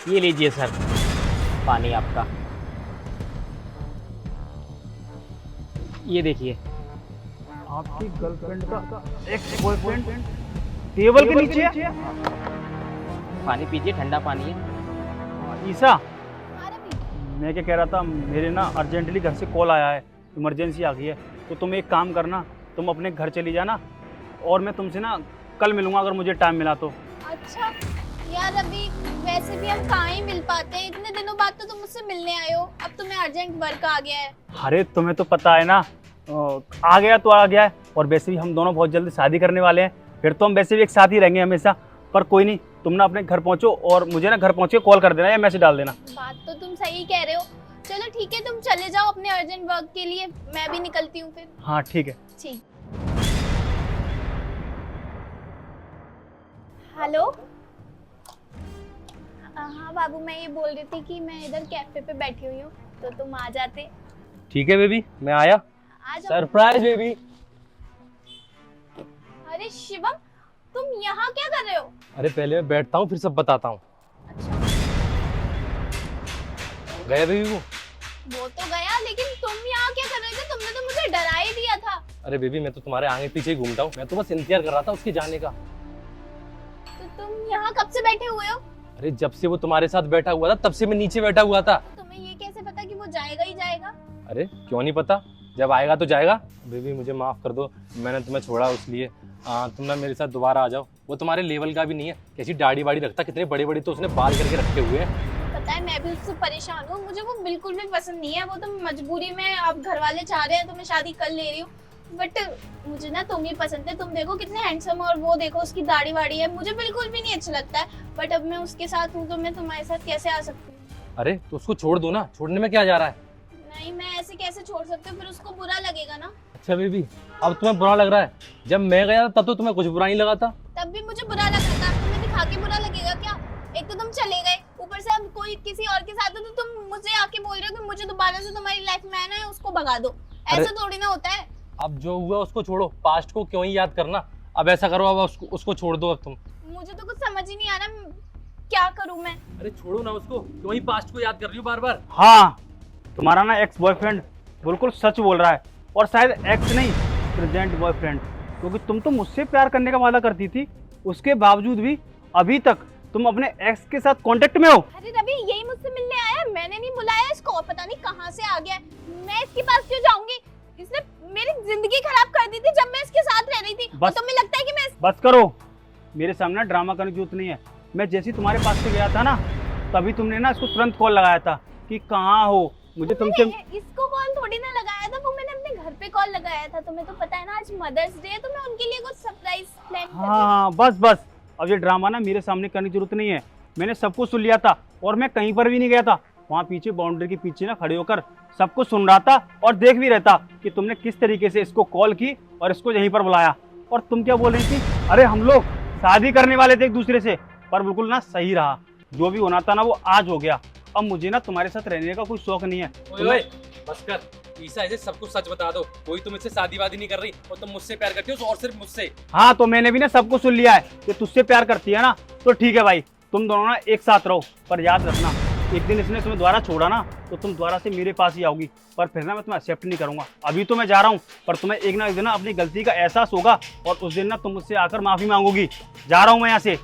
ये लीजिए सर, पानी आपका। ये देखिए। आपकी गर्लफ्रेंड का एक्स बॉयफ्रेंड टेबल के नीचे है। पानी पीजिए, ठंडा पानी है। ईसा, मैं क्या कह रहा था, मेरे ना अर्जेंटली घर से कॉल आया है, इमरजेंसी आ गई है। तो तुम एक काम करना, तुम अपने घर चली जाना और मैं तुमसे ना कल मिलूंगा अगर मुझे टाइम मिला तो। अच्छा यार, अभी वैसे भी हम कहाँ ही मिल पाते हैं, इतने दिनों बाद तो तुम मुझसे मिलने आए हो, अब तुम्हें अर्जेंट वर्क आ गया है। अरे तुम्हें तो पता है ना, आ गया तो आ गया है। और वैसे भी हम दोनों बहुत जल्दी शादी करने वाले हैं, फिर तो हम वैसे भी एक साथ ही रहेंगे हमेशा। पर कोई नहीं, तुम ना अपने घर पहुंचो और मुझे ना घर पहुंचे कॉल कर देना या मैसेज डाल देना। बात तो तुम सही कह रहे हो। चलो ठीक है, तुम चले जाओ अपने अर्जेंट वर्क के लिए, मैं भी निकलती हूँ फिर। हाँ ठीक है। ठीक। हेलो। हाँ बाबू, मैं ये बोल रही थी कि मैं इधर कैफे पे बैठी हुई हूँ, तो तुम आ जाते। ठीक है बेबी, मैं आया। आ जाओ। Surprise baby. अरे शिवम, तुम यहाँ क्या कर रहे हो? अरे पहले मैं बैठता हूँ फिर सब बताता हूँ। अच्छा। गया बेबी वो तो गया, लेकिन तुम यहाँ क्या कर रहे थे? तुमने तो मुझे डरा ही दिया था। अरे बेबी, मैं तो तुम्हारे आगे पीछे ही घूमता हूँ, मैं तो बस इंतजार कर रहा था उसके जाने का। तो तुम यहाँ कब से बैठे हुए हो? अरे जब से वो तुम्हारे साथ बैठा हुआ था तब से मैं नीचे बैठा हुआ था। तुम्हें ये कैसे पता कि वो जाएगा ही जाएगा? अरे क्यों नहीं पता, जब आएगा तो जाएगा। बेबी मुझे माफ कर दो, मैंने तुम्हें छोड़ा उसलिए। तुम ना मेरे साथ दोबारा आ जाओ। वो तुम्हारे लेवल का भी नहीं है, कैसी दाढ़ी वाड़ी रखता, कितने बड़े बड़े तो उसने बाल करके रखे हुए हैं। पता है, मैं भी उससे परेशान हूँ, मुझे वो बिल्कुल भी पसंद नहीं है। वो तो मजबूरी में, अब घर वाले चाह रहे हैं तो मैं शादी कर ले रही हूँ, बट मुझे ना तुम ही पसंद है। तुम देखो कितने हैंडसम, और वो देखो उसकी दाढ़ी वाड़ी है, मुझे बिल्कुल भी नहीं अच्छा लगता है। बट अब मैं उसके साथ हूँ तो मैं तुम्हारे साथ कैसे आ सकती हूँ? अरे तो उसको छोड़ दो ना, छोड़ने में क्या जा रहा है। नहीं, मैं ऐसे कैसे छोड़ सकती हूँ? फिर उसको बुरा लगेगा ना। अच्छा बेबी, अब तुम्हें बुरा लग रहा है, जब मैं गया तब तो तुम्हें कुछ बुरा नहीं लगा था। तब भी मुझे बुरा लगा था, तुम्हें दिखा के बुरा लगेगा क्या? एक तो तुम चले गए, ऊपर से अब कोई किसी और के साथ हो तो तुम मुझे आके बोल रहे हो कि मुझे दोबारा से तुम्हारी लाइफ में आना है, उसको भगा दो। ऐसा थोड़ी ना होता है। अब जो हुआ उसको छोड़ो, पास्ट को क्यों ही याद करना। अब ऐसा करो, अब उसको छोड़ दो अब तुम। मुझे तो कुछ समझ ही नहीं आ रहा, क्या करूं मैं? अरे छोड़ो ना उसको, क्यों ही पास्ट को याद कर रही हो बार बार। हाँ, तुम्हारा ना एक्स बॉयफ्रेंड बिल्कुल सच बोल रहा है, और शायद एक्स नहीं, प्रेजेंट बॉयफ्रेंड। क्योंकि तुम तो मुझसे प्यार करने का वादा करती थी, उसके बावजूद भी अभी तक तुम अपने एक्स के साथ कांटेक्ट में हो। अरे रवि, यही मुझसे मिलने आया है, मैंने नहीं बुलाया इसको, पता नहीं कहाँ से आ गया है। मैं इसके पास क्यों जाऊंगी? इसने मेरी जिंदगी खराब कर दी थी जब मैं इसके साथ रह रही थी। और तुम्हें लगता है कि मैं बस करो, मेरे सामने ड्रामा करने की जरूरत नहीं है। मैं जैसे ही तुम्हारे पास से गया था ना, तभी तुमने ना इसको तुरंत कॉल लगाया था कि कहाँ हो। मुझे तुमसे इसको कॉल थोड़ी ना लगाया था, वो मैंने अपने घर पे कॉल लगाया था। तुम्हें तो पता है ना, आज मदर्स डे है, तो मैं उनके लिए कुछ सरप्राइज प्लान कर रही हूँ। हाँ बस, अब ये ड्रामा ना मेरे सामने करने की जरूरत नहीं है। मैंने सब कुछ सुन लिया था और मैं कहीं पर भी नहीं गया था। वहाँ पीछे बाउंड्री के पीछे ना खड़े होकर सब कुछ सुन रहा था और देख भी रहा था कि तुमने किस तरीके से इसको कॉल की और इसको यहीं पर बुलाया। और तुम क्या बोल रही थी? अरे हम लोग शादी करने वाले थे एक दूसरे से। पर बिल्कुल ना सही रहा, जो भी होना था ना वो आज हो गया। अब मुझे ना तुम्हारे साथ रहने का कोई शौक नहीं है। ओए बस कर, ईसा ऐसे सब कुछ सच बता दो। कोई तुम इससे शादी वादी नहीं कर रही और तुम मुझसे प्यार करती हो, और सिर्फ मुझसे। हाँ, तो मैंने भी ना सब कुछ सुन लिया है कि तुझसे प्यार करती है ना, तो ठीक है भाई, तुम दोनों ना एक साथ रहो। पर याद रखना, एक दिन इसने तुम्हें दोबारा छोड़ा ना तो तुम दोबारा से मेरे पास ही आओगी। पर फिर ना मैं तुम्हें एक्सेप्ट नहीं करूंगा। अभी तो मैं जा रहा हूँ, पर तुम्हें एक ना एक दिन ना अपनी गलती का एहसास होगा और उस दिन ना तुम मुझसे आकर माफी मांगोगी। जा रहा हूँ मैं यहाँ से।